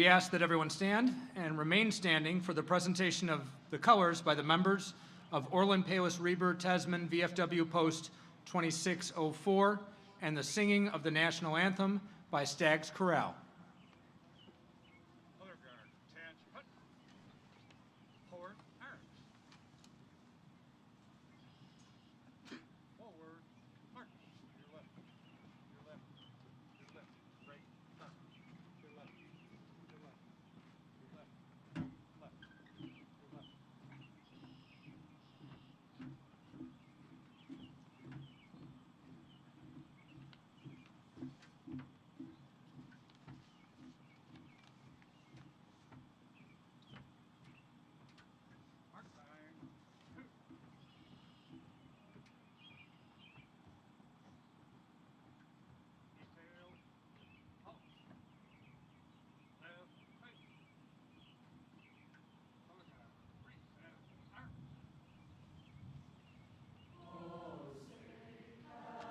We ask that everyone stand and remain standing for the presentation of the colors by the members of Orland Palis Reber Tasman VFW Post 2604 and the singing of the national anthem by Stagg's Chorale. Color guard, attention. Forward, arms. Forward, march. Your left, your left, your left, right, left, your left, your left, your left, left, your left. Mark time. Detail. Halt. Left, right. Color guard, reset, arms. Color guard, right, right. Forward, arms.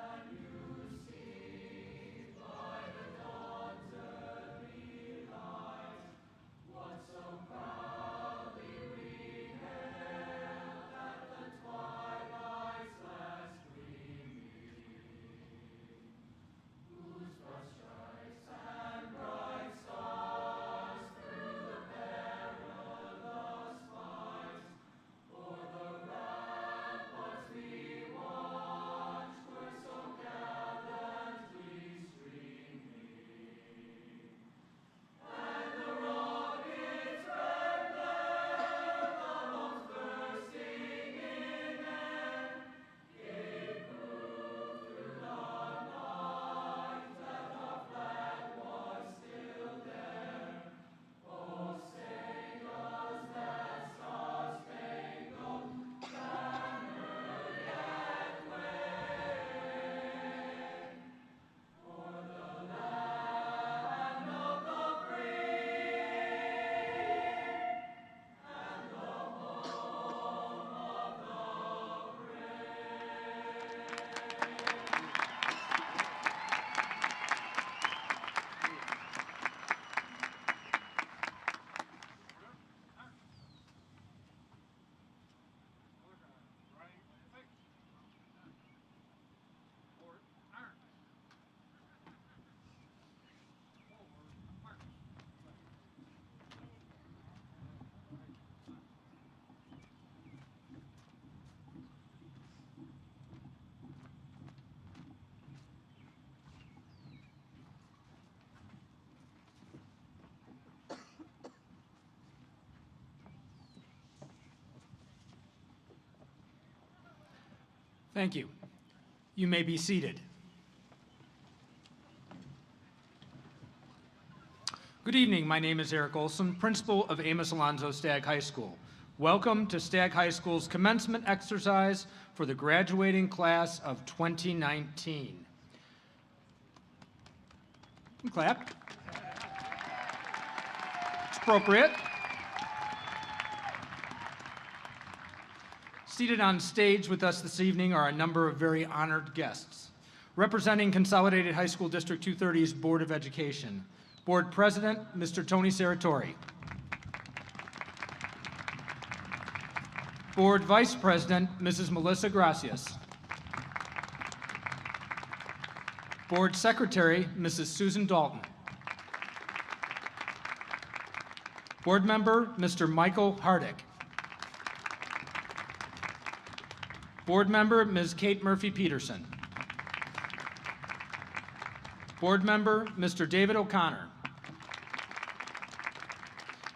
Forward, march. Left, right, left. Thank you. You may be seated. Good evening. My name is Eric Olson, principal of Amos Alonzo Stagg High School. Welcome to Stagg High School's commencement exercise for the graduating class of 2019. Clap. It's appropriate. Seated on stage with us this evening are a number of very honored guests. Representing Consolidated High School District 230's Board of Education, Board President, Mr. Tony Saratori. Board Vice President, Mrs. Melissa Gracias. Board Secretary, Mrs. Susan Dalton. Board Member, Mr. Michael Hardick. Board Member, Ms. Kate Murphy-Peterson. Board Member, Mr. David O'Connor.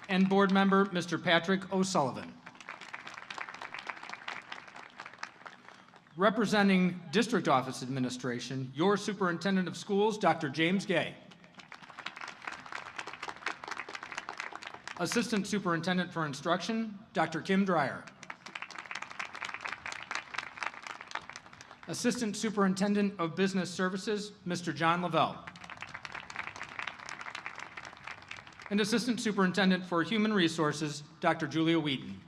And Board Member, Mr. Patrick O'Sullivan. Representing District Office Administration, your Superintendent of Schools, Dr. James Gay. Assistant Superintendent for Instruction, Dr. Kim Dreyer. Assistant Superintendent of Business Services, Mr. John Lavelle. And Assistant Superintendent for Human Resources, Dr. Julia Wheaton.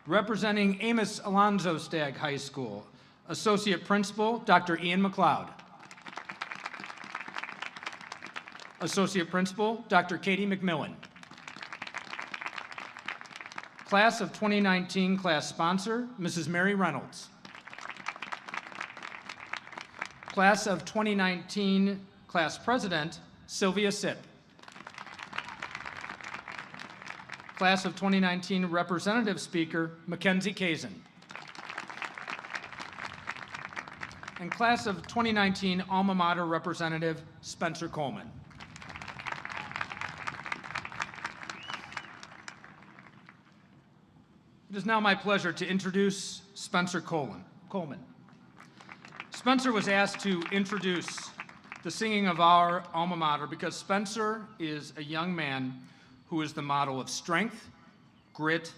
Representing Amos Alonzo Stagg High School, Associate Principal, Dr. Ian McLeod. Associate Principal, Dr. Katie McMillan. Class of 2019 Class Sponsor, Mrs. Mary Reynolds. Class of 2019 Class President, Sylvia Sipp. Class of 2019 Representative Speaker, Mackenzie Kazin. And Class of 2019 Alma Mater Representative, Spencer Coleman. It is now my pleasure to introduce Spencer Coleman. Spencer was asked to introduce the singing of our alma mater because Spencer is a young man who is the model of strength, grit,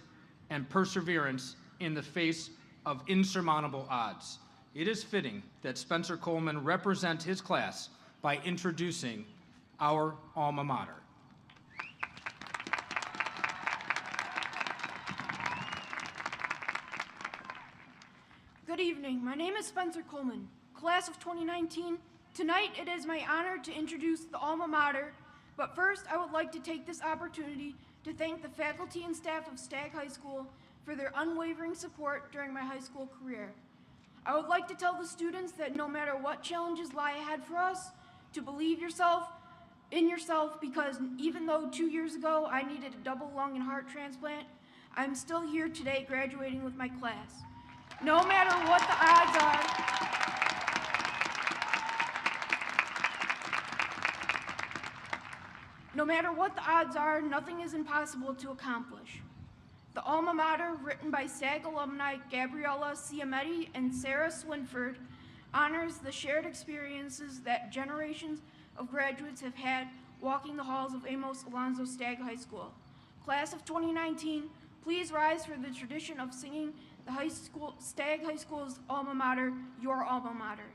and perseverance in the face of insurmountable odds. It is fitting that Spencer Coleman represent his class by introducing our alma mater. Good evening. My name is Spencer Coleman, class of 2019. Tonight, it is my honor to introduce the alma mater, but first, I would like to take this opportunity to thank the faculty and staff of Stagg High School for their unwavering support during my high school career. I would like to tell the students that no matter what challenges lie ahead for us, to believe in yourself, because even though 2 years ago I needed a double lung and heart transplant, I'm still here today graduating with my class. No matter what the odds are, nothing is impossible to accomplish. The alma mater, written by Stagg alumni Gabriella Ciametti and Sarah Swinford, honors the shared experiences that generations of graduates have had walking the halls of Amos, Alonzo Stagg High School. Class of 2019, please rise for the tradition of singing the Stagg High School's alma mater, your alma mater.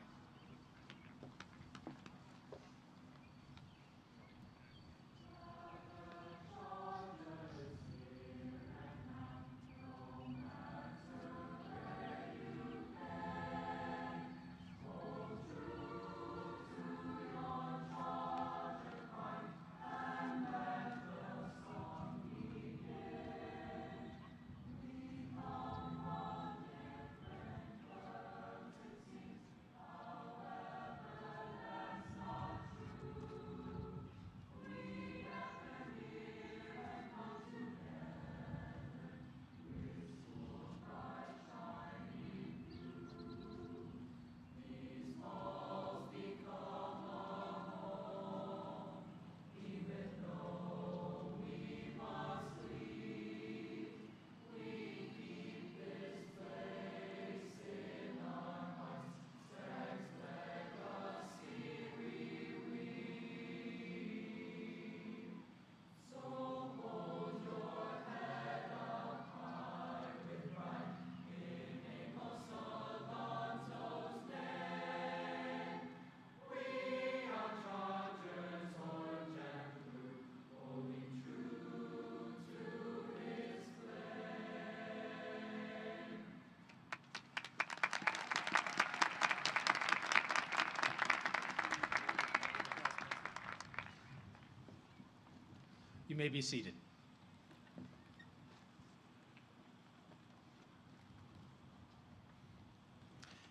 You may be seated.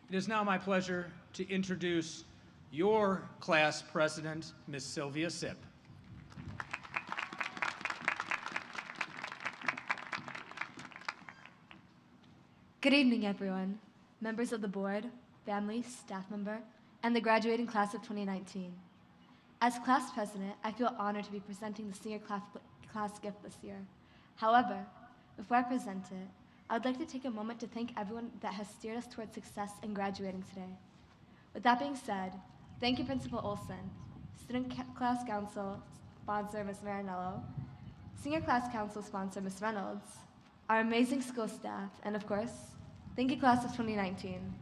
It is now my pleasure to introduce your class president, Ms. Sylvia Sipp. Good evening, everyone, members of the board, family, staff member, and the graduating class of 2019. As class president, I feel honored to be presenting the senior class gift this year. However, before I present it, I would like to take a moment to thank everyone that has steered us towards success in graduating today. With that being said, thank you, Principal Olson, Student Class Council sponsor, Ms. Marinello, Senior Class Council sponsor, Ms. Reynolds, our amazing school staff, and of course, thank you, Class of 2019.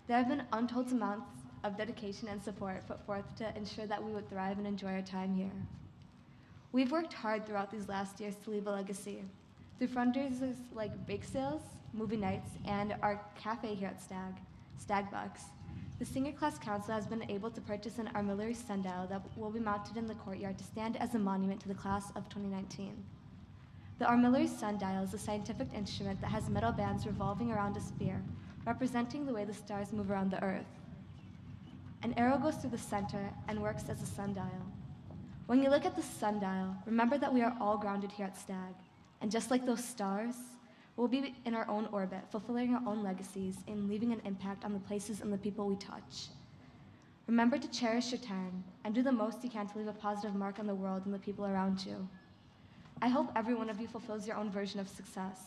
There have been untold amounts of dedication and support put forth to ensure that we would thrive and enjoy our time here. We've worked hard throughout these last years to leave a legacy through fundraisers like bake sales, movie nights, and our cafe here at Stagg, Stagg Bucks. The Senior Class Council has been able to purchase an armillary sundial that will be mounted in the courtyard to stand as a monument to the class of 2019. The armillary sundial is a scientific instrument that has metal bands revolving around a sphere, representing the way the stars move around the Earth. An arrow goes through the center and works as a sundial. When you look at the sundial, remember that we are all grounded here at Stagg, and just like those stars, we'll be in our own orbit, fulfilling our own legacies and leaving an impact on the places and the people we touch. Remember to cherish your time and do the most you can to leave a positive mark on the world and the people around you. I hope every one of you fulfills your own version of success,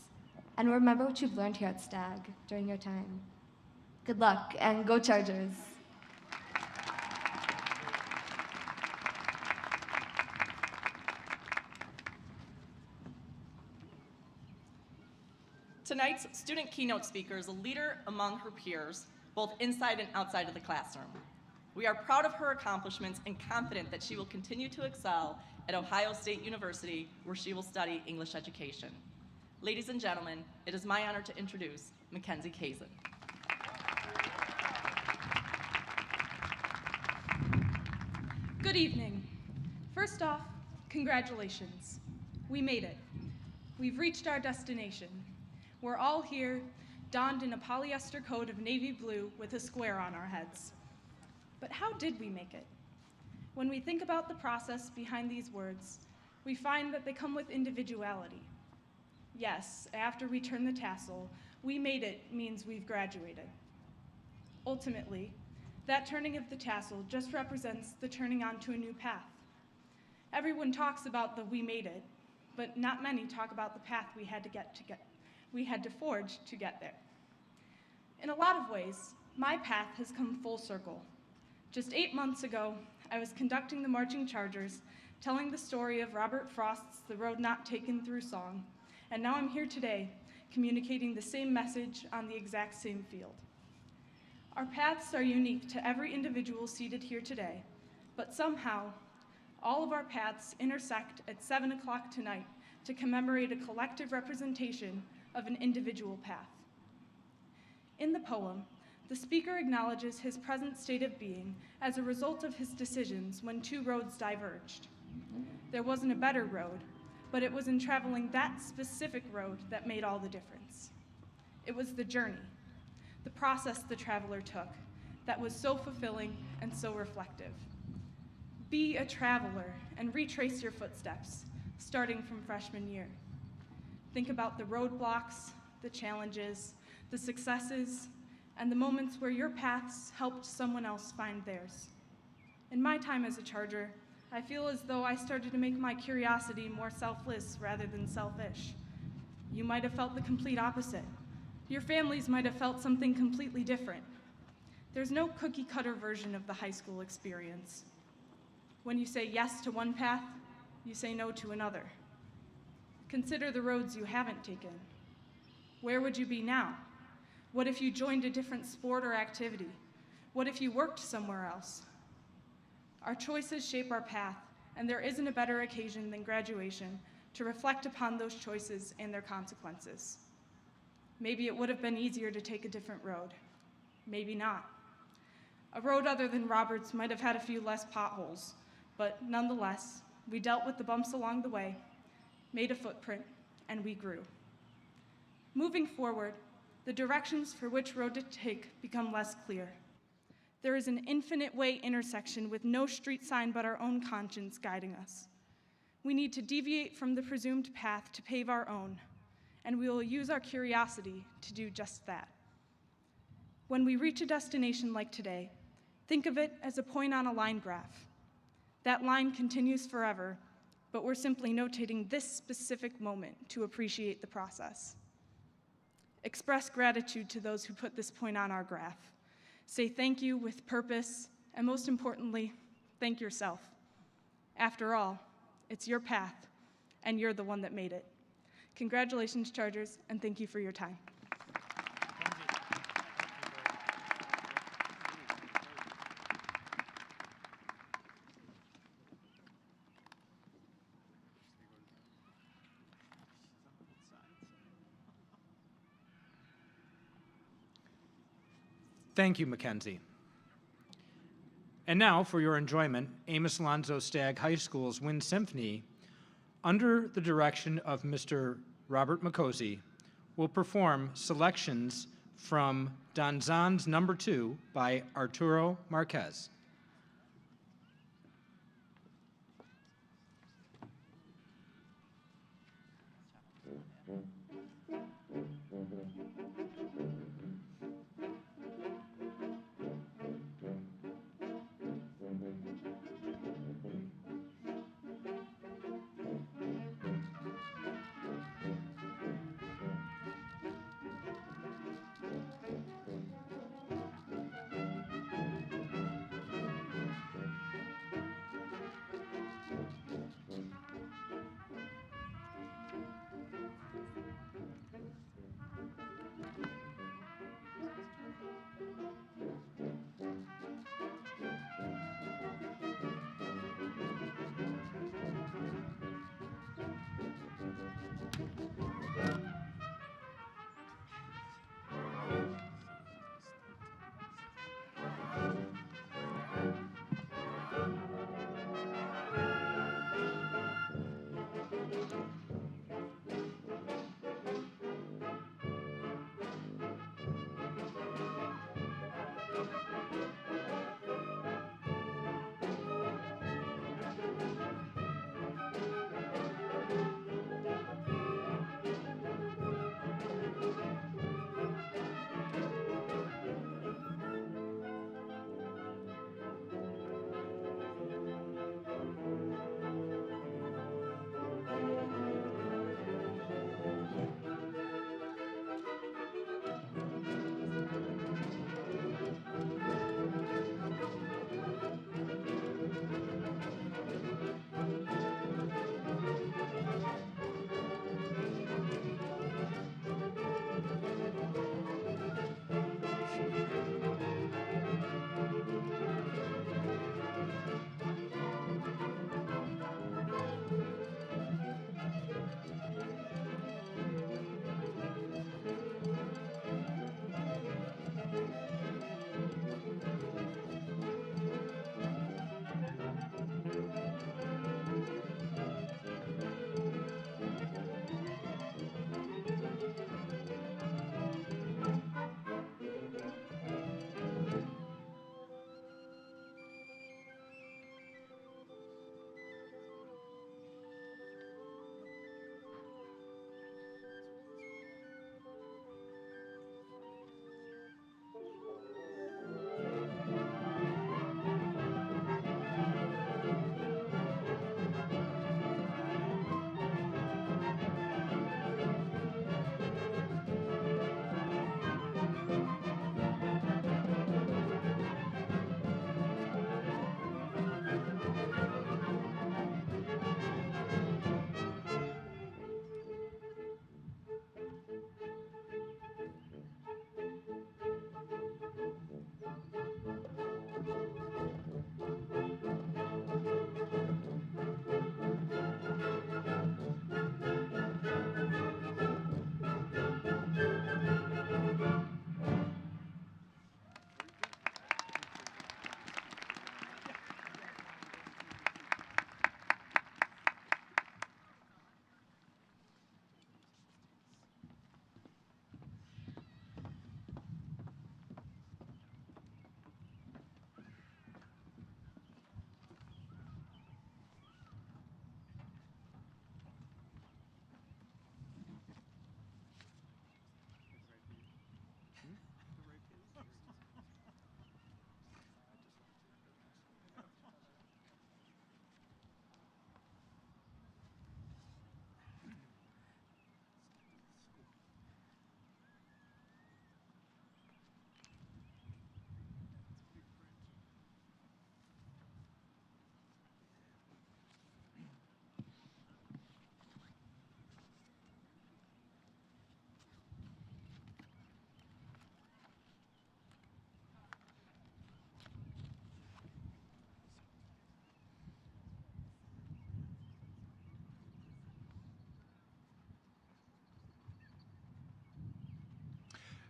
and remember what you've learned here at Stagg during your time. Good luck, and go Chargers! Tonight's student keynote speaker is a leader among her peers, both inside and outside of the classroom. We are proud of her accomplishments and confident that she will continue to excel at Ohio State University, where she will study English education. Ladies and gentlemen, it is my honor to introduce Mackenzie Kazin. Good evening. First off, congratulations. We made it. We've reached our destination. We're all here, donned in a polyester coat of navy blue with a square on our heads. But how did we make it? When we think about the process behind these words, we find that they come with individuality. Yes, after we turn the tassel, we made it means we've graduated. Ultimately, that turning of the tassel just represents the turning onto a new path. Everyone talks about the we made it, but not many talk about the path we had to forge to get there. In a lot of ways, my path has come full circle. Just 8 months ago, I was conducting the Marching Chargers, telling the story of Robert Frost's The Road Not Taken Through song, and now I'm here today, communicating the same message on the exact same field. Our paths are unique to every individual seated here today, but somehow, all of our paths intersect at 7 o'clock tonight to commemorate a collective representation of an individual path. In the poem, the speaker acknowledges his present state of being as a result of his decisions when two roads diverged. There wasn't a better road, but it was in traveling that specific road that made all the difference. It was the journey, the process the traveler took, that was so fulfilling and so reflective. Be a traveler and retrace your footsteps, starting from freshman year. Think about the roadblocks, the challenges, the successes, and the moments where your paths helped someone else find theirs. In my time as a Charger, I feel as though I started to make my curiosity more selfless rather than selfish. You might have felt the complete opposite. Your families might have felt something completely different. There's no cookie-cutter version of the high school experience. When you say yes to one path, you say no to another. Consider the roads you haven't taken. Where would you be now? What if you joined a different sport or activity? What if you worked somewhere else? Our choices shape our path, and there isn't a better occasion than graduation to reflect upon those choices and their consequences. Maybe it would have been easier to take a different road. Maybe not. A road other than Robert's might have had a few less potholes, but nonetheless, we dealt with the bumps along the way, made a footprint, and we grew. Moving forward, the directions for which road to take become less clear. There is an infinite way intersection with no street sign but our own conscience guiding us. We need to deviate from the presumed path to pave our own, and we will use our curiosity to do just that. When we reach a destination like today, think of it as a point on a line graph. That line continues forever, but we're simply notating this specific moment to appreciate the process. Express gratitude to those who put this point on our graph. Say thank you with purpose, and most importantly, thank yourself. After all, it's your path, and you're the one that made it. Congratulations, Chargers, and thank you for your time. Thank you, Mackenzie. And now, for your enjoyment, Amos Alonzo Stagg High School's Wind Symphony, under the direction of Mr. Robert Makosi, will perform selections from Danzan's Number 2 by Arturo Marquez.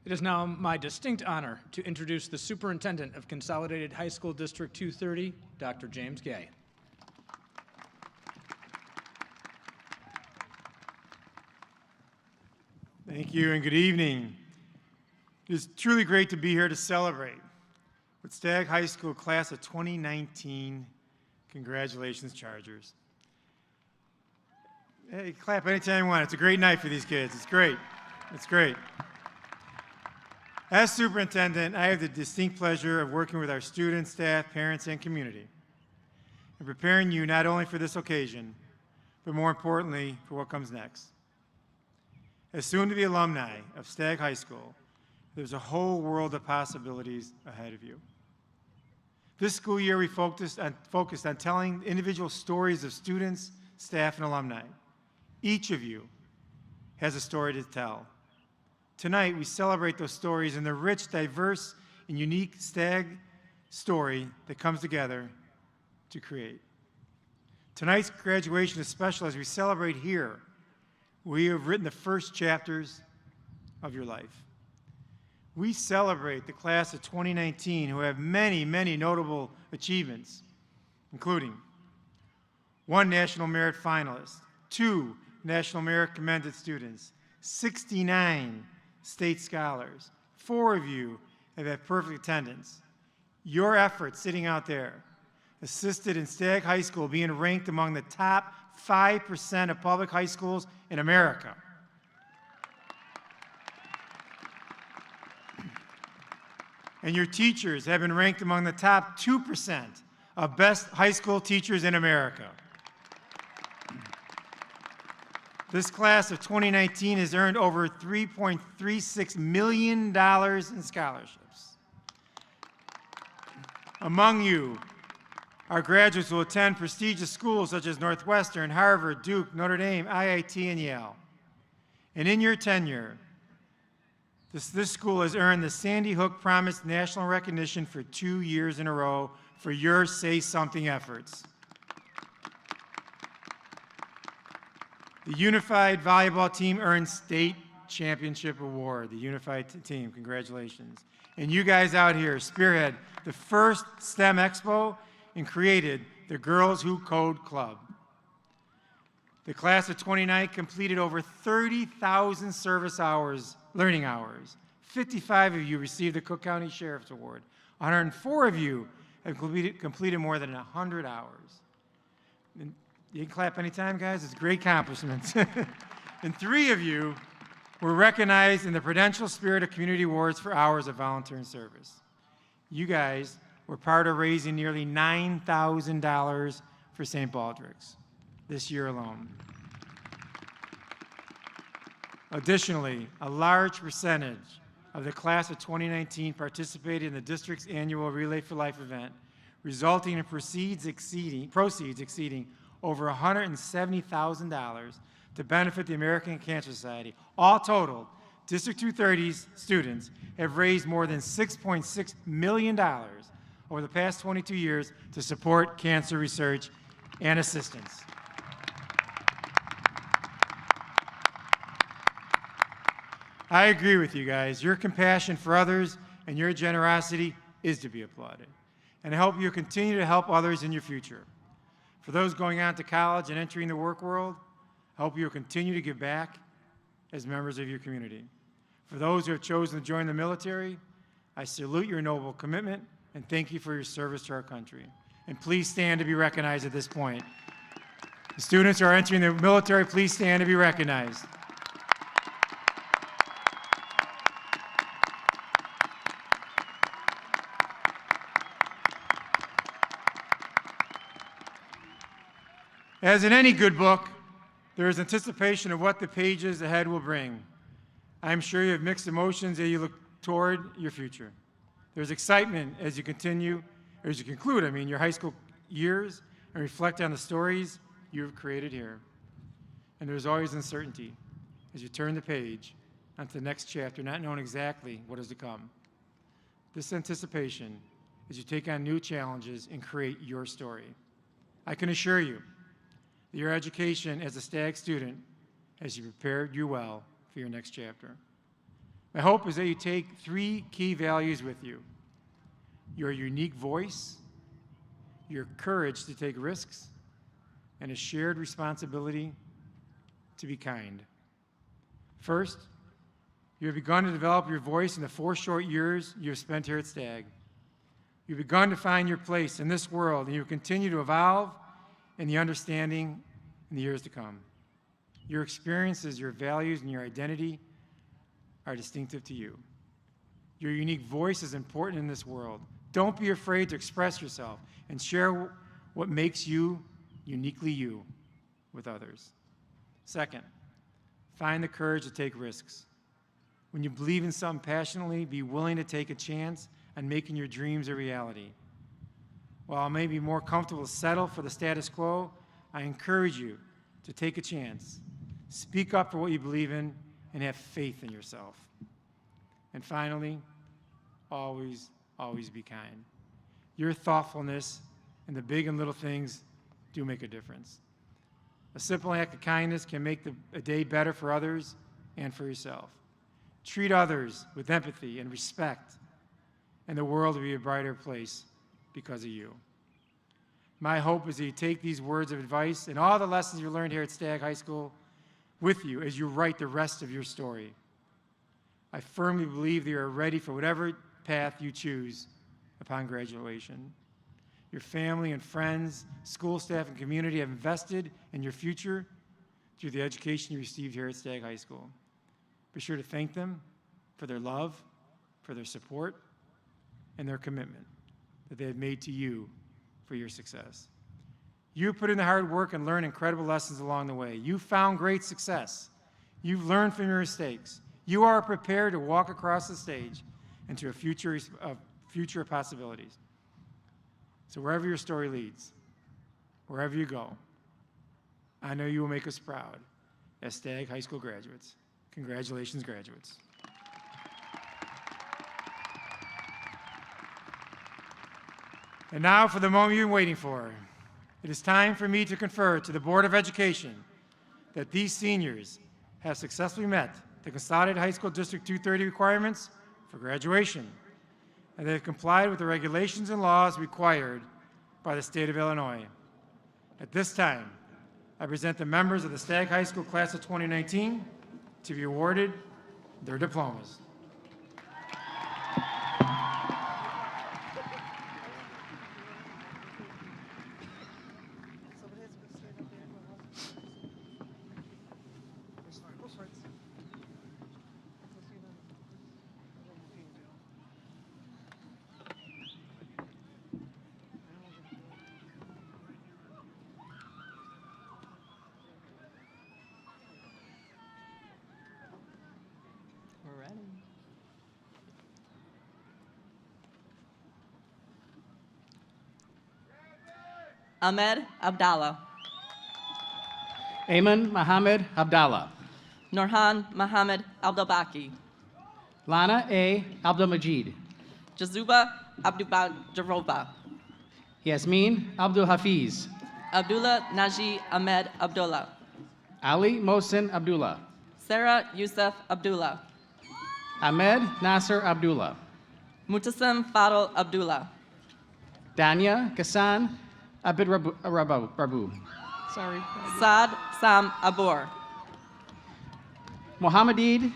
It is now my distinct honor to introduce the Superintendent of Consolidated High School District 230, Dr. James Gay. Thank you and good evening. It is truly great to be here to celebrate with Stagg High School class of 2019. Congratulations, Chargers. Hey, clap anytime you want. It's a great night for these kids. It's great. It's great. As superintendent, I have the distinct pleasure of working with our students, staff, parents, and community and preparing you not only for this occasion, but more importantly, for what comes next. As soon-to-be alumni of Stagg High School, there's a whole world of possibilities ahead of you. This school year, we focused on telling individual stories of students, staff, and alumni. Each of you has a story to tell. Tonight, we celebrate those stories and the rich, diverse, and unique Stagg story that comes together to create. Tonight's graduation is special as we celebrate here. We have written the first chapters of your life. We celebrate the class of 2019 who have many, many notable achievements, including 1 National Merit Finalist, 2 National Merit Commended Students, 69 State Scholars. 4 of you have had perfect attendance. Your efforts sitting out there assisted in Stagg High School being ranked among the top 5% of public high schools in America. And your teachers have been ranked among the top 2% of best high school teachers in America. This class of 2019 has earned over $3.36 million in scholarships. Among you, our graduates will attend prestigious schools such as Northwestern, Harvard, Duke, Notre Dame, IIT, and Yale. And in your tenure, this school has earned the Sandy Hook Promise national recognition for 2 years in a row for your Say Something efforts. The Unified Volleyball team earned State Championship Award, the Unified team, congratulations. And you guys out here spearhead the first STEM Expo and created the Girls Who Code Club. The class of 29 completed over 30,000 service hours, learning hours. 55 of you received the Cook County Sheriff's Award. 104 of you have completed more than 100 hours. And you can clap anytime, guys. It's a great accomplishment. And 3 of you were recognized in the Prudential Spirit of Community Awards for hours of volunteer service. You guys were part of raising nearly $9,000 for St. Baldrick's this year alone. Additionally, a large percentage of the class of 2019 participated in the district's annual Relay for Life event, resulting in proceeds exceeding over $170,000 to benefit the American Cancer Society. All totaled, District 230's students have raised more than $6.6 million over the past 22 years to support cancer research and assistance. I agree with you guys. Your compassion for others and your generosity is to be applauded. And I hope you'll continue to help others in your future. For those going on to college and entering the work world, I hope you'll continue to give back as members of your community. For those who have chosen to join the military, I salute your noble commitment and thank you for your service to our country. And please stand to be recognized at this point. The students who are entering the military, please stand to be recognized. As in any good book, there is anticipation of what the pages ahead will bring. I'm sure you have mixed emotions as you look toward your future. There's excitement as you conclude your high school years and reflect on the stories you have created here. And there's always uncertainty as you turn the page onto the next chapter, not knowing exactly what is to come. This anticipation as you take on new challenges and create your story. I can assure you that your education as a Stagg student has prepared you well for your next chapter. My hope is that you take 3 key values with you: your unique voice, your courage to take risks, and a shared responsibility to be kind. First, you have begun to develop your voice in the 4 short years you have spent here at Stagg. You've begun to find your place in this world, and you will continue to evolve in the understanding in the years to come. Your experiences, your values, and your identity are distinctive to you. Your unique voice is important in this world. Don't be afraid to express yourself and share what makes you uniquely you with others. Second, find the courage to take risks. When you believe in something passionately, be willing to take a chance on making your dreams a reality. While it may be more comfortable to settle for the status quo, I encourage you to take a chance. Speak up for what you believe in and have faith in yourself. And finally, always, always be kind. Your thoughtfulness and the big and little things do make a difference. A simple act of kindness can make a day better for others and for yourself. Treat others with empathy and respect, and the world will be a brighter place because of you. My hope is that you take these words of advice and all the lessons you learned here at Stagg High School with you as you write the rest of your story. I firmly believe that you are ready for whatever path you choose upon graduation. Your family and friends, school staff, and community have invested in your future through the education you received here at Stagg High School. Be sure to thank them for their love, for their support, and their commitment that they have made to you for your success. You put in the hard work and learned incredible lessons along the way. You found great success. You've learned from your mistakes. You are prepared to walk across the stage into a future of possibilities. So wherever your story leads, wherever you go, I know you will make us proud as Stagg High School graduates. Congratulations, graduates. And now for the moment you've been waiting for. It is time for me to confer to the Board of Education that these seniors have successfully met the Consolidated High School District 230 requirements for graduation, and they have complied with the regulations and laws required by the state of Illinois. At this time, I present the members of the Stagg High School Class of 2019 to be awarded their diplomas. We're ready. Ahmed Abdallah. Ayman Mohammed Abdallah. Nurhan Mohammed Abdelbaki. Lana A. Abdelmajid. Jazuba Abdubajaroba. Yasmin Abdul Hafiz. Abdullah Naji Ahmed Abdullah. Ali Mohsen Abdullah. Sarah Yusuf Abdullah. Ahmed Nasser Abdullah. Mutassim Fadl Abdullah. Danya Kassan Abid Rabu. Sorry. Saad Sam Abor. Mohammedid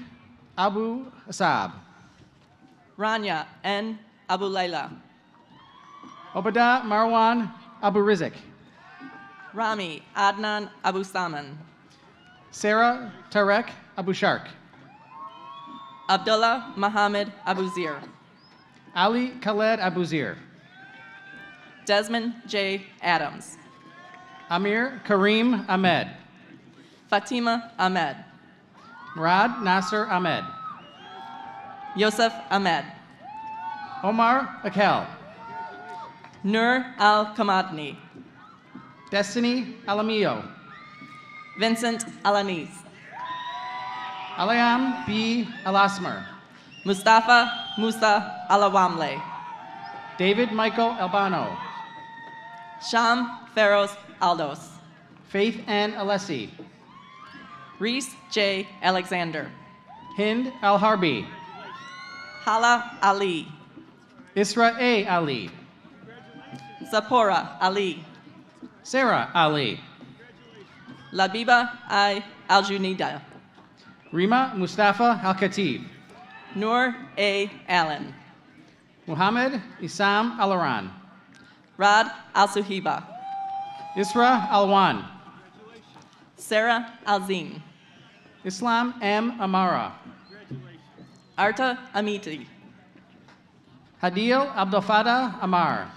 Abu Asab. Rania N. Abu Layla. Obada Marwan Abu Rizik. Rami Adnan Abu Saman. Sarah Tarek Abu Shark. Abdullah Muhammad Abu Zir. Ali Khaled Abu Zir. Desmond J. Adams. Amir Kareem Ahmed. Fatima Ahmed. Murad Nasser Ahmed. Yosef Ahmed. Omar Akel. Nur Al-Kamadni. Destiny Alamio. Vincent Alanis. Alayam B. Alasmer. Mustafa Musa Alawamle. David Michael Albano. Sham Feroz Aldos. Faith Ann Alessi. Reese J. Alexander. Hind Al Harbi. Hala Ali, Isra A. Ali, Zapora Ali, Sarah Ali, Labiba I. Aljunida, Rima Mustafa Al-Khatib, Noor A. Allen, Muhammad Isam Alaran, Rad Al-Suhiba, Isra Alwan, Sarah Alzine, Islam M. Amara, Arta Amiti, Hadil Abdelfada Amar,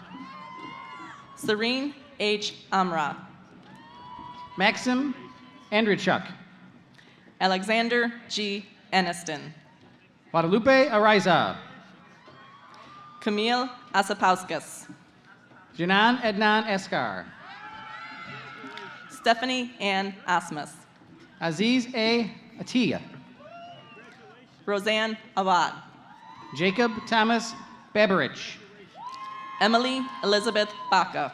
Serene H. Amra, Maxim Andrichuk, Alexander G. Aniston, Guadalupe Ariza, Camille Asapauskas, Janan Ednan Eskar, Stephanie Ann Asmus, Aziz A. Atiya, Roseanne Awad, Jacob Thomas Babarich, Emily Elizabeth Baca,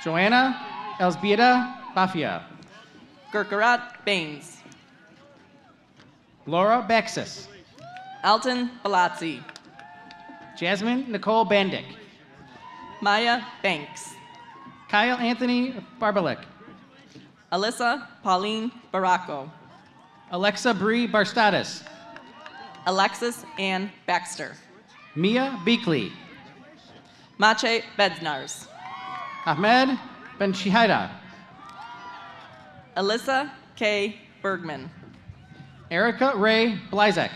Joanna Elsbieta Bafia, Gurkarat Baines, Laura Baxis, Alton Balazzi, Jasmine Nicole Bandick, Maya Banks, Kyle Anthony Barbalik, Alyssa Pauline Baracco, Alexa Bree Barstadas, Alexis Ann Baxter, Mia Beakley, Mache Bednars, Ahmed Ben Shihida, Alyssa K. Bergman, Erica Ray Blizek,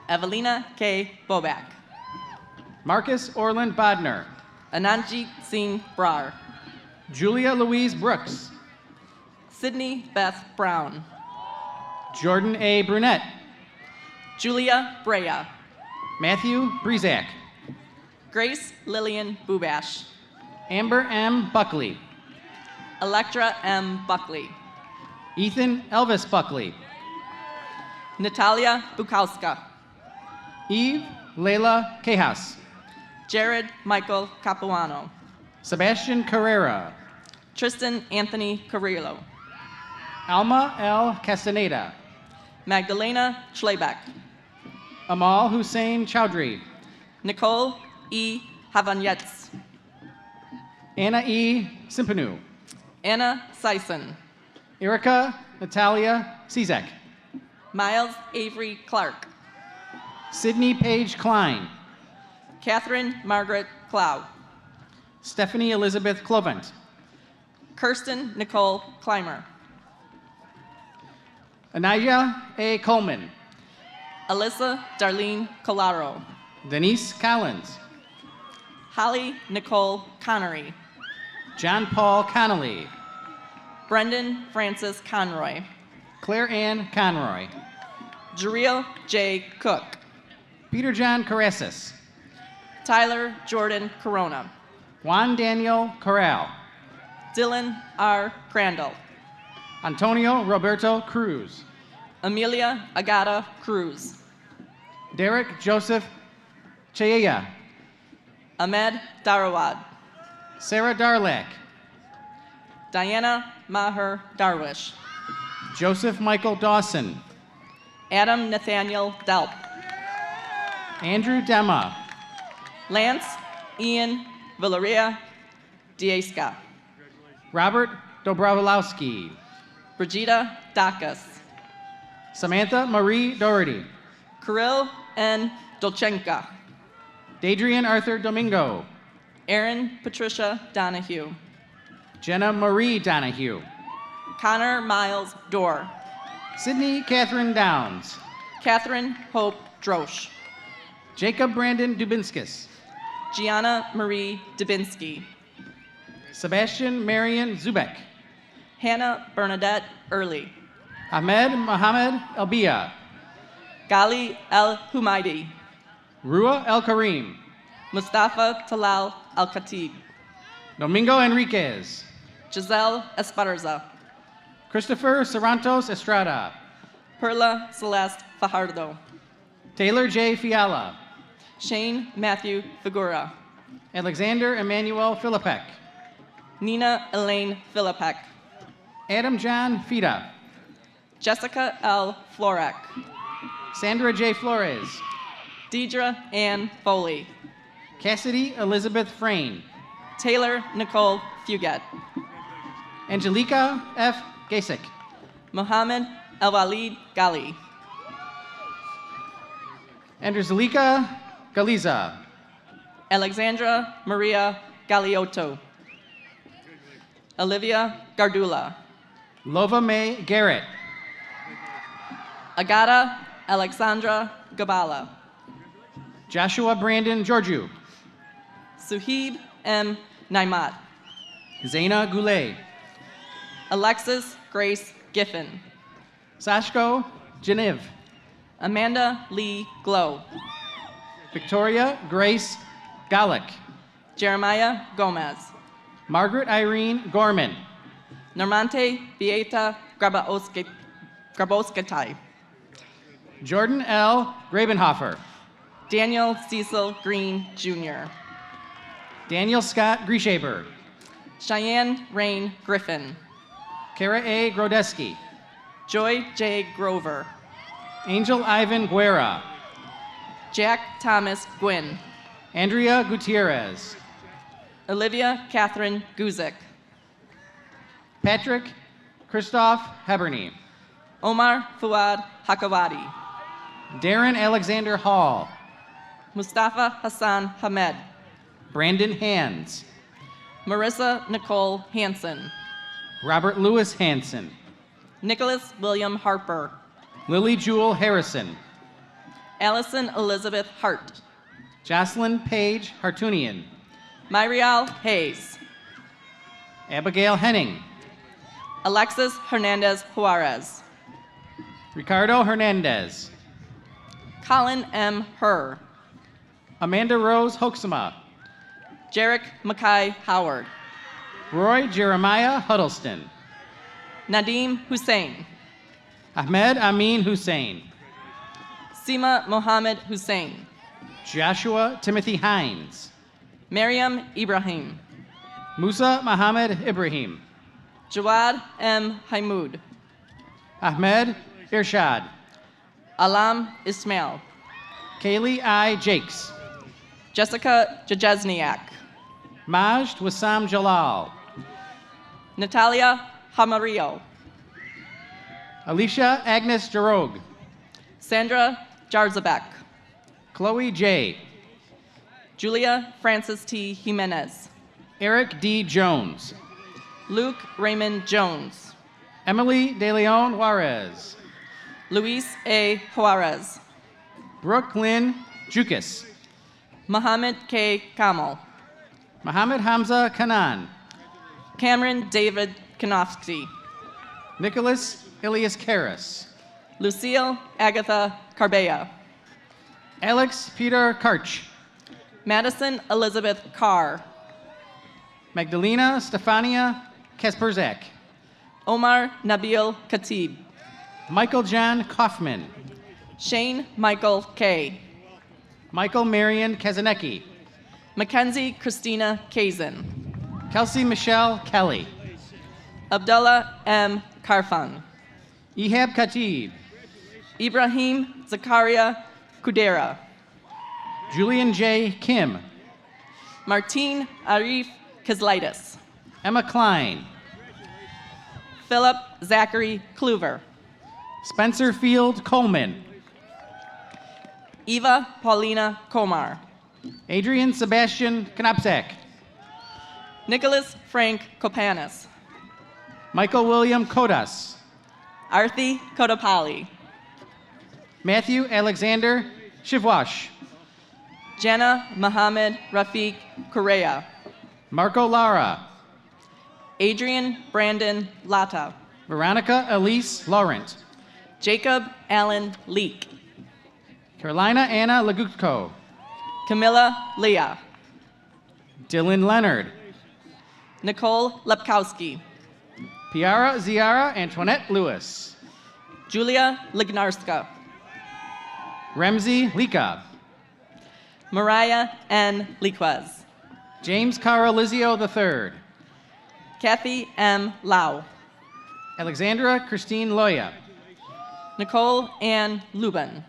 Evelina K. Bobak, Marcus Orland Bodner, Ananjit Singh Brar, Julia Louise Brooks, Sydney Beth Brown, Jordan A. Brunette, Julia Brea, Matthew Brezak, Grace Lillian Bubash, Amber M. Buckley, Electra M. Buckley, Ethan Elvis Buckley, Natalia Bukowska, Eve Layla Quejas, Jared Michael Capuano, Sebastian Carrera, Tristan Anthony Carrillo, Alma L. Castaneda, Magdalena Schlebeck, Amal Hussein Chowdhury, Nicole E. Havanyets, Anna E. Simpanu, Anna Sison, Erica Natalia Cizek, Miles Avery Clark, Sydney Paige Klein, Catherine Margaret Clow, Stephanie Elizabeth Clovent, Kirsten Nicole Clymer, Anaya A. Coleman, Alyssa Darlene Colaro, Denise Collins, Holly Nicole Connery, John Paul Connolly, Brendan Francis Conroy, Claire Ann Conroy, Jareel J. Cook, Peter John Carassis, Tyler Jordan Corona, Juan Daniel Corral, Dylan R. Crandall, Antonio Roberto Cruz, Amelia Agata Cruz, Derek Joseph Cheya, Ahmed Darawad, Sarah Darlak, Diana Maher Darwish, Joseph Michael Dawson, Adam Nathaniel Delp, Andrew Dema, Lance Ian Valeria Dieska, Robert Dobrowolowski, Brigida Dakas, Samantha Marie Doherty, Kirill N. Dolchenka, Dadrian Arthur Domingo, Aaron Patricia Donahue, Jenna Marie Donahue, Connor Miles Dorr, Sydney Catherine Downs, Catherine Hope Drosch, Jacob Brandon Dubinskis, Gianna Marie Dubinsky, Sebastian Marion Zubek, Hannah Bernadette Early, Ahmed Mohamed Elbia, Gali El Humaidi, Rua El Karim, Mustafa Talal Al Khatib, Domingo Enriquez, Giselle Esparza, Christopher Sarantos Estrada, Perla Celeste Fajardo, Taylor J. Fiala, Shane Matthew Figura, Alexander Emmanuel Philippek, Nina Elaine Philippek, Adam John Fida, Jessica L. Florek, Sandra J. Flores, Deidre Ann Foley. Cassidy Elizabeth Frayne. Taylor Nicole Fugett. Angelica F. Gasik. Mohammed El Walid Gali. Andrzejka Galiza. Alexandra Maria Galiotto. Olivia Gardula. Lova May Garrett. Agata Alexandra Gabala. Joshua Brandon Georgiou. Suheeb M. Naimat. Zaina Goulet. Alexis Grace Giffen. Sashko Genev. Amanda Lee Glow. Victoria Grace Galick. Jeremiah Gomez. Margaret Irene Gorman. Normante Vieta Graboskatai. Jordan L. Grabenhofer. Daniel Cecil Green Jr. Daniel Scott Grieshaber. Cheyenne Rain Griffin. Kara A. Grodeski. Joy J. Grover. Angel Ivan Guerra. Jack Thomas Gwynn. Andrea Gutierrez. Olivia Catherine Guzik. Patrick Christoph Heberney. Omar Fuad Hakawati. Darren Alexander Hall. Mustafa Hassan Hamed. Brandon Hands. Marissa Nicole Hansen. Robert Louis Hansen. Nicholas William Harper. Lily Jewel Harrison. Allison Elizabeth Hart. Jocelyn Page Hartunian. Myriel Hayes. Abigail Henning. Alexis Hernandez Juarez. Ricardo Hernandez. Colin M. Herr. Amanda Rose Hoaxema. Jarek Mackay Howard. Roy Jeremiah Huddleston. Nadim Hussein. Ahmed Amin Hussein. Sima Mohammed Hussein. Joshua Timothy Hines. Mariam Ibrahim. Musa Muhammad Ibrahim. Jawad M. Hamoud. Ahmed Irshad. Alam Ismail. Kaylee I. Jakes. Jessica Jajezniak. Majd Wassam Jalal. Natalia Hamario. Alicia Agnes Jarog. Sandra Jarzabek. Chloe J. Julia Francis T. Jimenez. Eric D. Jones. Luke Raymond Jones. Emily De Leon Juarez. Luis A. Juarez. Brooke Lynn Jukas. Mohammed K. Kamal. Mohammed Hamza Kanan. Cameron David Kanofsky. Nicholas Ilias Karras. Lucille Agatha Carbea. Alex Peter Karch. Madison Elizabeth Carr. Magdalena Stefania Kasperzak. Omar Nabil Khatib. Michael John Kaufman. Shane Michael K. Michael Marion Kazanecki. Mackenzie Christina Kazin. Kelsey Michelle Kelly. Abdullah M. Karfan. Ehab Khatib. Ibrahim Zakaria Kudera. Julian J. Kim. Martine Arif Kizlitis. Emma Klein. Philip Zachary Kluver. Spencer Field Coleman. Eva Paulina Komar. Adrian Sebastian Knapsack. Nicholas Frank Kopanis. Michael William Kodas. Arthi Kodapali. Matthew Alexander Shivwash. Jana Mohammed Rafiq Correa. Marco Lara. Adrian Brandon Lata. Veronica Elise Laurent. Jacob Allen Leek. Carolina Anna Lagutko. Camilla Leah. Dylan Leonard. Nicole Lepkowski. Piara Ziara Antoinette Lewis. Julia Lignarska. Ramsey Lika. Mariah N. Liquez. James Carolizio III. Kathy M. Lau. Alexandra Christine Loya. Nicole Ann Lubin.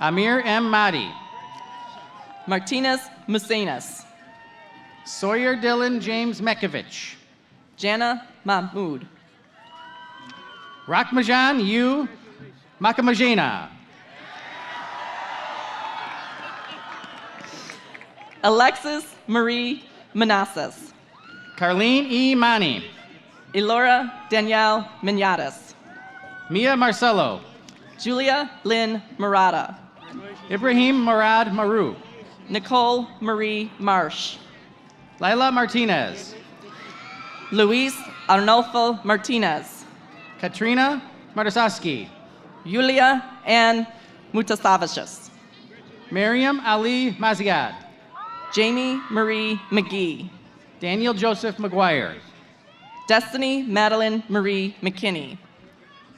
Amir M. Mahdi. Martinez Musanis, Sawyer Dylan James Mekovich. Jana Mahmood, Rakmajan Yu Makamajena. Alexis Marie Manassas, Carlene E. Mani. Elora Danielle Minatas, Mia Marcelo. Julia Lynn Murata, Ibrahim Murad Maru. Nicole Marie Marsh, Laila Martinez. Luis Arnolfo Martinez, Katrina Martasaski. Yulia Ann Mutasavicius, Miriam Ali Maziad. Jamie Marie McGee, Daniel Joseph McGuire. Destiny Madeline Marie McKinney,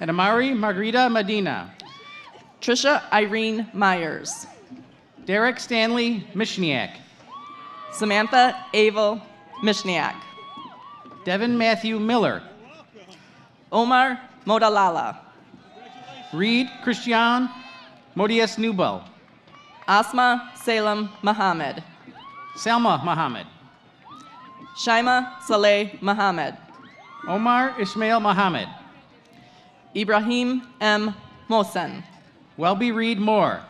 And Amari Margarita Medina. Trisha Irene Myers, Derek Stanley Mishniak. Samantha Abel Mishniak, Devin Matthew Miller. Omar Modalala, Reed Christian Modias Nubel. Asma Salem Muhammad, Selma Muhammad. Shaima Saleh Muhammad, Omar Ismail Muhammad. Ibrahim M. Mohsen, Welby Reed Moore.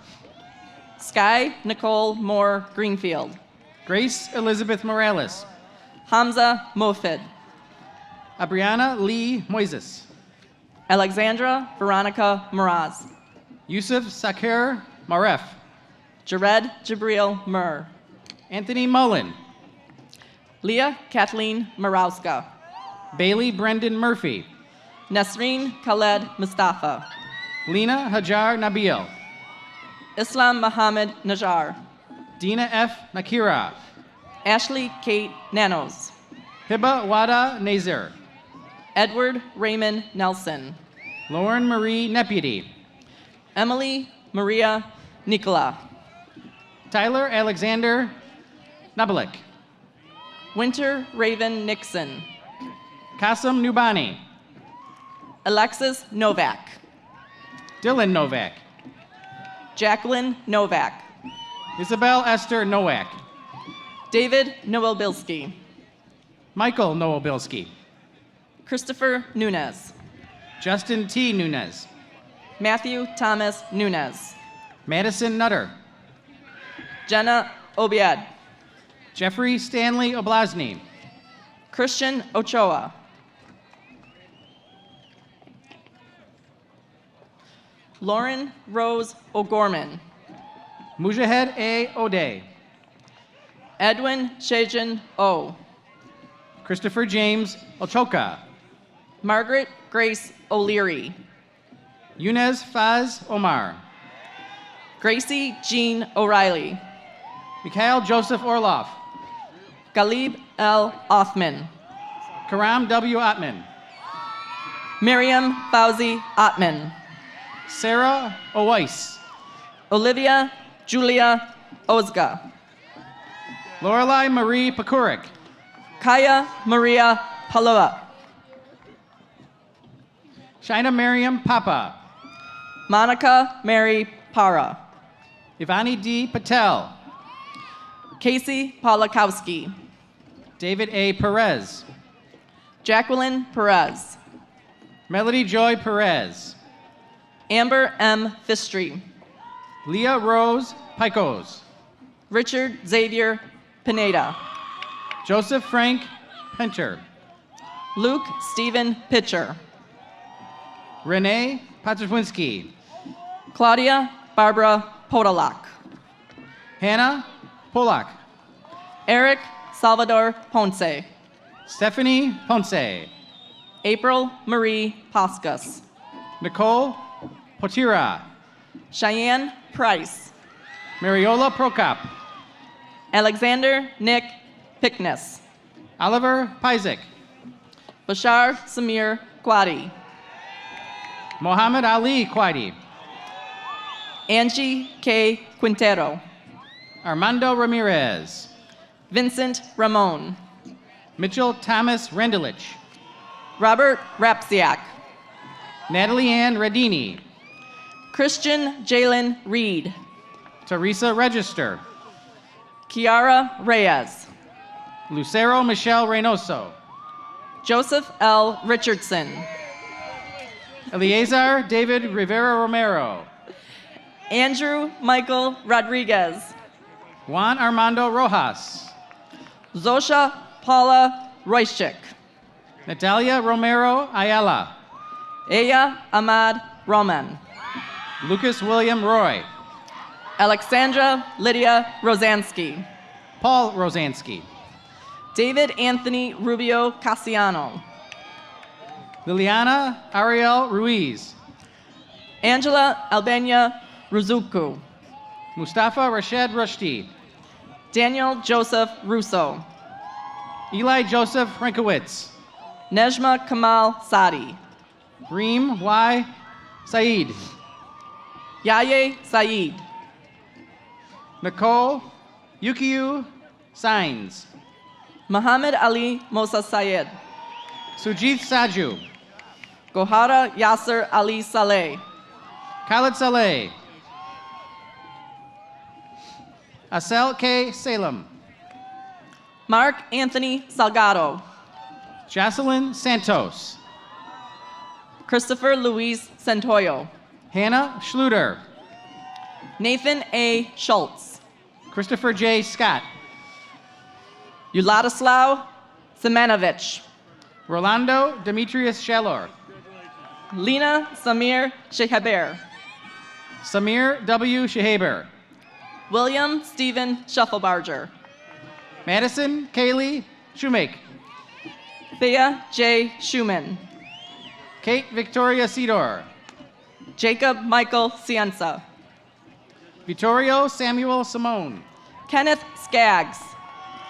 Sky Nicole Moore Greenfield, Grace Elizabeth Morales. Hamza Mofid, Abriana Lee Moises. Alexandra Veronica Moraz, Yusuf Sakir Maref. Jared Jabril Mur, Anthony Mullen. Leah Kathleen Marowska, Bailey Brendan Murphy. Nasreen Khaled Mustafa, Lena Hajar Nabil. Islam Muhammad Najar, Dina F. Nakira. Ashley Kate Nanos, Hiba Wada Nazir. Edward Raymond Nelson, Lauren Marie Nepudi. Emily Maria Nicola, Tyler Alexander Nabalik. Winter Raven Nixon, Kasim Nubani. Alexis Novak, Dylan Novak. Jacqueline Novak, Isabel Esther Nowak. David Noelbilski, Michael Nowobilski. Christopher Nunez, Justin T. Nunez. Matthew Thomas Nunez, Madison Nutter. Jenna Obiad, Jeffrey Stanley Oblazny. Christian Ochoa, Lauren Rose O'Gorman, Mujahed A. O'Day. Edwin Shajan O, Christopher James Ochoka. Margaret Grace O'Leary, Yunez Faz Omar. Gracie Jean O'Reilly, Mikhail Joseph Orloff. Galib L. Othman, Karam W. Ottman. Miriam Fauzi Ottman, Sarah Oweiss. Olivia Julia Ozga, Lorelei Marie Pakurik. Kaya Maria Paloa, Shina Miriam Papa. Monica Mary Para, Ivani D. Patel. Casey Polakowski, David A. Perez. Jacqueline Perez, Melody Joy Perez. Amber M. Fistry, Leah Rose Picos. Richard Xavier Pineda, Joseph Frank Pincher. Luke Stephen Pitcher, Renee Paczynski. Claudia Barbara Podolak, Hannah Polak. Eric Salvador Ponce, Stephanie Ponce. April Marie Pascas, Nicole Potira. Cheyenne Price, Mariola Prokop. Alexander Nick Pickness, Oliver Pizek. Bashar Samir Quadi, Mohammed Ali Quaidi. Angie K. Quintero, Armando Ramirez. Vincent Ramon, Mitchell Thomas Rendelich. Robert Rapsiak, Natalie Ann Radini. Christian Jalen Reed, Teresa Register. Kiara Reyes. Lucero Michelle Reynoso. Joseph L. Richardson. Eleazar David Rivera Romero. Andrew Michael Rodriguez. Juan Armando Rojas. Zosha Paula Royschik. Natalia Romero Ayala. Aya Ahmad Roman. Lucas William Roy. Alexandra Lydia Rosansky. Paul Rosansky. David Anthony Rubio Cassiano. Liliana Ariel Ruiz. Angela Albania Ruzuku. Mustafa Rashid Rushdie. Daniel Joseph Russo. Eli Joseph Frankowitz. Nejma Kamal Sadi. Reem Y. Saeed. Yaye Saeed. Nicole Yukiyu Signs. Muhammad Ali Mosa Sayed. Sujith Saju. Gohara Yasser Ali Saleh. Khalid Saleh. Asel K. Salem. Mark Anthony Salgado. Jocelyn Santos. Christopher Luis Santoyo. Hannah Schluter. Nathan A. Schultz. Christopher J. Scott. Uladislav Semenovic. Rolando Demetrius Shalor. Lena Samir Shehaber. Samir W. Shehaber. William Stephen Shufflebarger. Madison Kaylee Shoemake. Thea J. Schumann. Kate Victoria Sidor. Jacob Michael Cienza. Vittorio Samuel Simone. Kenneth Skaggs.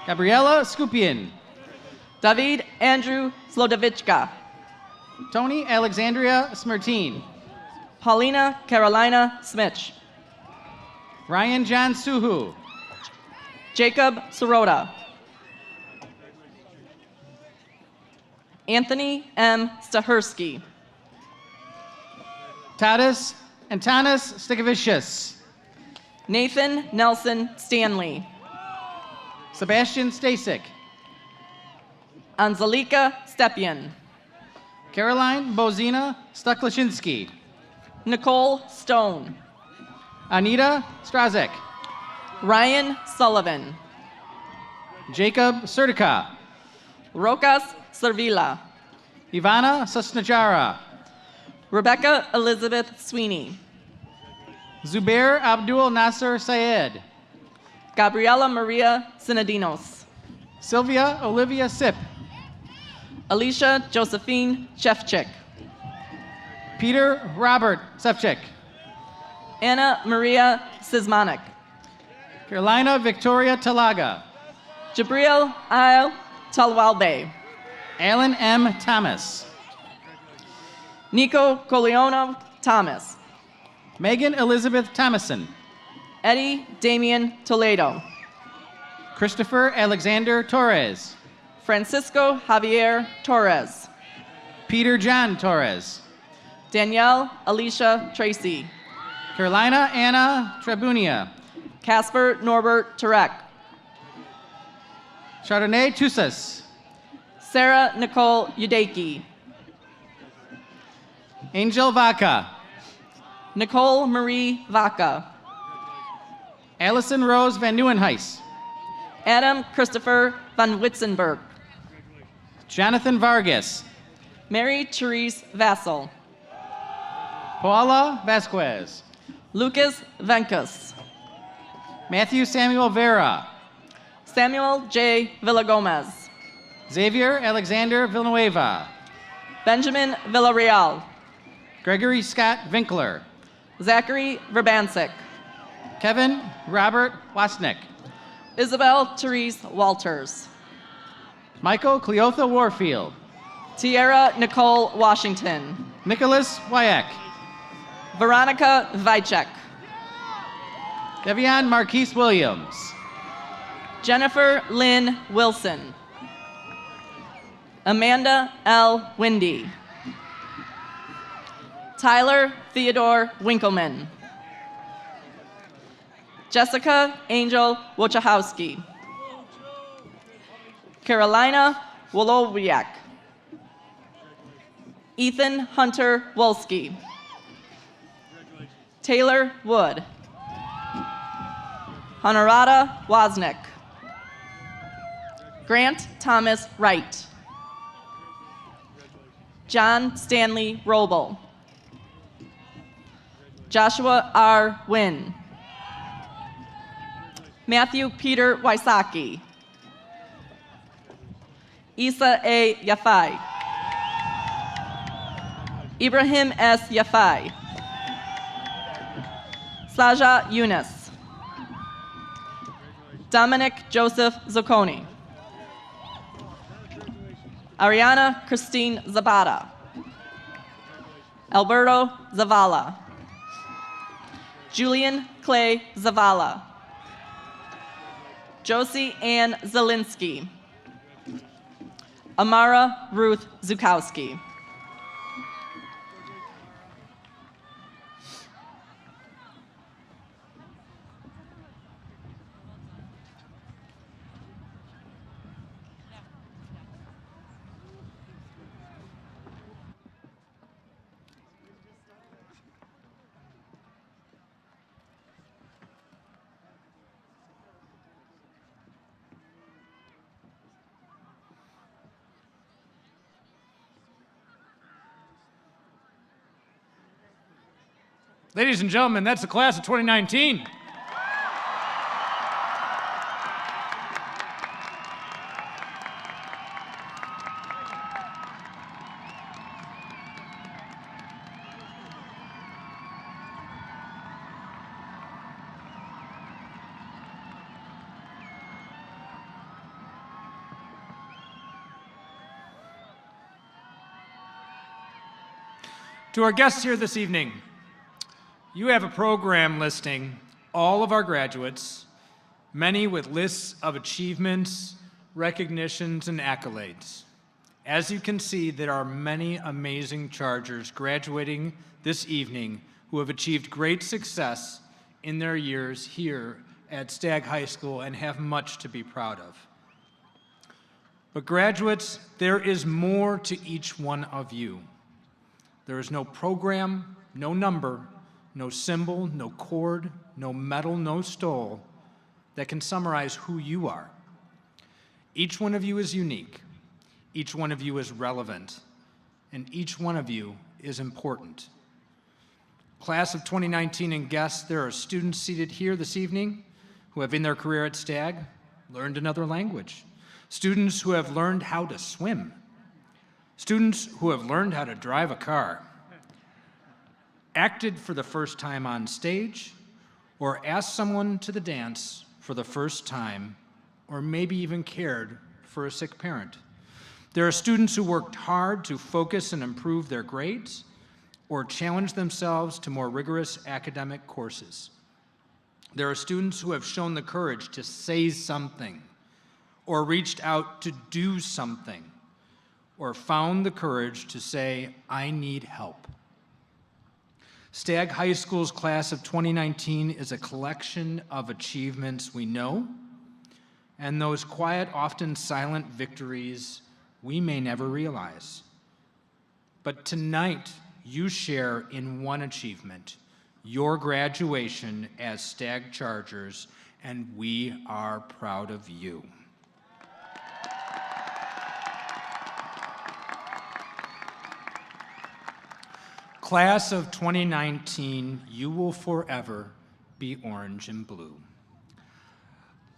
Gabriella Skupian. David Andrew Slodovichka. Tony Alexandria Smirtine. Paulina Carolina Smich. Ryan John Suhu. Jacob Sirota. Anthony M. Stahersky. Tadas Antanas Stikovicius. Nathan Nelson Stanley. Sebastian Stasik. Anzelika Stepien. Caroline Bozina Stuklashinsky. Nicole Stone. Anita Strazek. Ryan Sullivan. Jacob Sertica. Rokas Servila. Ivana Sasnajara. Rebecca Elizabeth Sweeney. Zubair Abdul Nasser Sayed. Gabriela Maria Sinadinos. Sylvia Olivia Sip. Alicia Josephine Shefchik. Peter Robert Sefchik. Anna Maria Sismanik. Carolina Victoria Talaga. Jabril Al Talwalbe. Alan M. Thomas. Nico Coleonov Thomas. Megan Elizabeth Thomason. Eddie Damian Toledo. Christopher Alexander Torres. Francisco Javier Torres. Peter John Torres. Danielle Alicia Tracy. Carolina Anna Trebunia. Casper Norbert Turek. Chardonnay Tusas. Sarah Nicole Udaki. Angel Vaca. Nicole Marie Vaca. Allison Rose Van Nieuwenhuis. Adam Christopher Van Witzenberg. Jonathan Vargas. Mary Therese Vassal. Paula Vasquez. Lucas Venkus. Matthew Samuel Vera. Samuel J. Villagomez. Xavier Alexander Villanueva. Benjamin Villarreal. Gregory Scott Vinkler. Zachary Verbansik. Kevin Robert Wasnick. Isabel Therese Walters. Michael Cleotha Warfield. Tierra Nicole Washington. Nicholas Wyack. Veronica Vicek. Devion Marquise Williams. Jennifer Lynn Wilson. Amanda L. Windy. Tyler Theodore Winkleman. Jessica Angel Wojciechowski. Carolina Wolowiak. Ethan Hunter Wolski. Taylor Wood. Honorata Wozniak. Grant Thomas Wright. John Stanley Roble. Joshua R. Wynn. Matthew Peter Wysocki. Isa A. Yafai. Ibrahim S. Yafai. Saja Yunus. Dominic Joseph Zucconi. Ariana Christine Zabata. Alberto Zavala. Julian Clay Zavala. Josie Ann Zielinski. Amara Ruth Zukowski. Ladies and gentlemen, that's the class of 2019. To our guests here this evening, you have a program listing all of our graduates, many with lists of achievements, recognitions, and accolades. As you can see, there are many amazing Chargers graduating this evening who have achieved great success in their years here at Stagg High School and have much to be proud of. But graduates, there is more to each one of you. There is no program, no number, no symbol, no chord, no medal, no stole that can summarize who you are. Each one of you is unique. Each one of you is relevant. And each one of you is important. Class of 2019 and guests, there are students seated here this evening who have in their career at Stagg learned another language. Students who have learned how to swim. Students who have learned how to drive a car, acted for the first time on stage, or asked someone to the dance for the first time, or maybe even cared for a sick parent. There are students who worked hard to focus and improve their grades, or challenge themselves to more rigorous academic courses. There are students who have shown the courage to say something, or reached out to do something, or found the courage to say, I need help. Stagg High School's class of 2019 is a collection of achievements we know, and those quiet, often silent victories we may never realize. But tonight, you share in one achievement, your graduation as Stagg Chargers, and we are proud of you. Class of 2019, you will forever be orange and blue.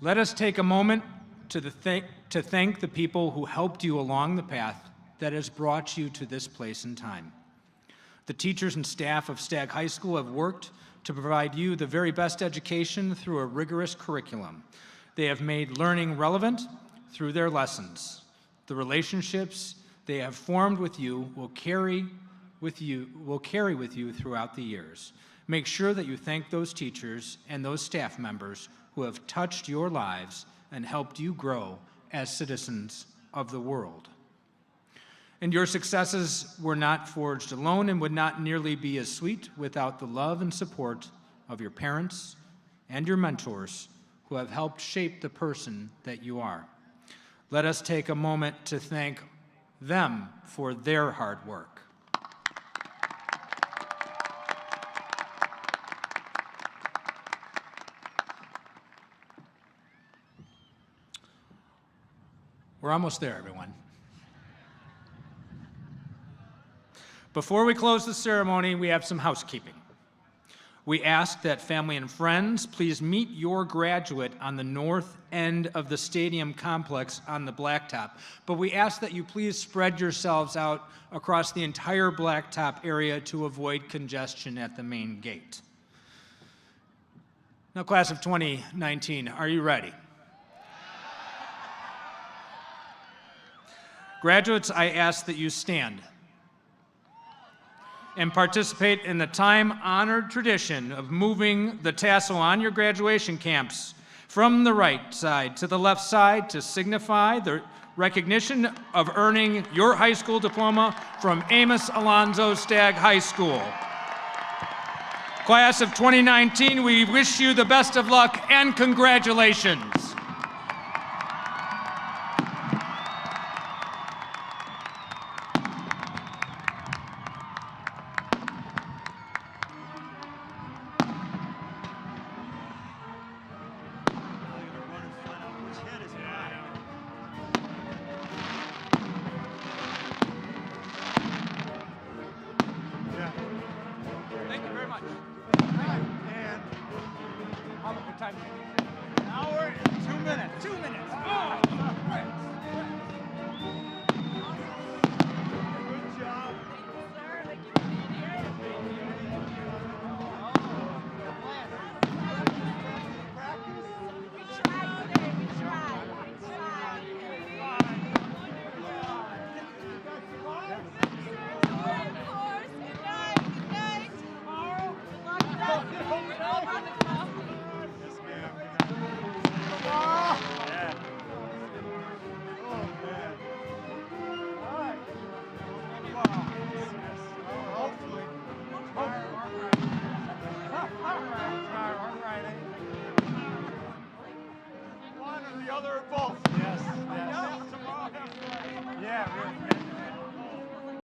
Let us take a moment to thank the people who helped you along the path that has brought you to this place and time. The teachers and staff of Stagg High School have worked to provide you the very best education through a rigorous curriculum. They have made learning relevant through their lessons. The relationships they have formed with you will carry with you throughout the years. Make sure that you thank those teachers and those staff members who have touched your lives and helped you grow as citizens of the world. And your successes were not forged alone and would not nearly be as sweet without the love and support of your parents, and your mentors who have helped shape the person that you are. Let us take a moment to thank them for their hard work. We're almost there, everyone. Before we close the ceremony, we have some housekeeping. We ask that family and friends please meet your graduate on the north end of the stadium complex on the blacktop. But we ask that you please spread yourselves out across the entire blacktop area to avoid congestion at the main gate. Now, class of 2019, are you ready? Graduates, I ask that you stand and participate in the time-honored tradition of moving the tassel on your graduation camps from the right side to the left side to signify the recognition of earning your high school diploma from Amos Alonzo Stagg High School. Class of 2019, we wish you the best of luck and congratulations. Thank you very much. And How about your time? an hour and 2 minutes. 2 minutes. Good job. Yes, ma'am. Yeah. Oh, man. All right. Wow. Hopefully. All right. One or the other or both. Yes. Yeah.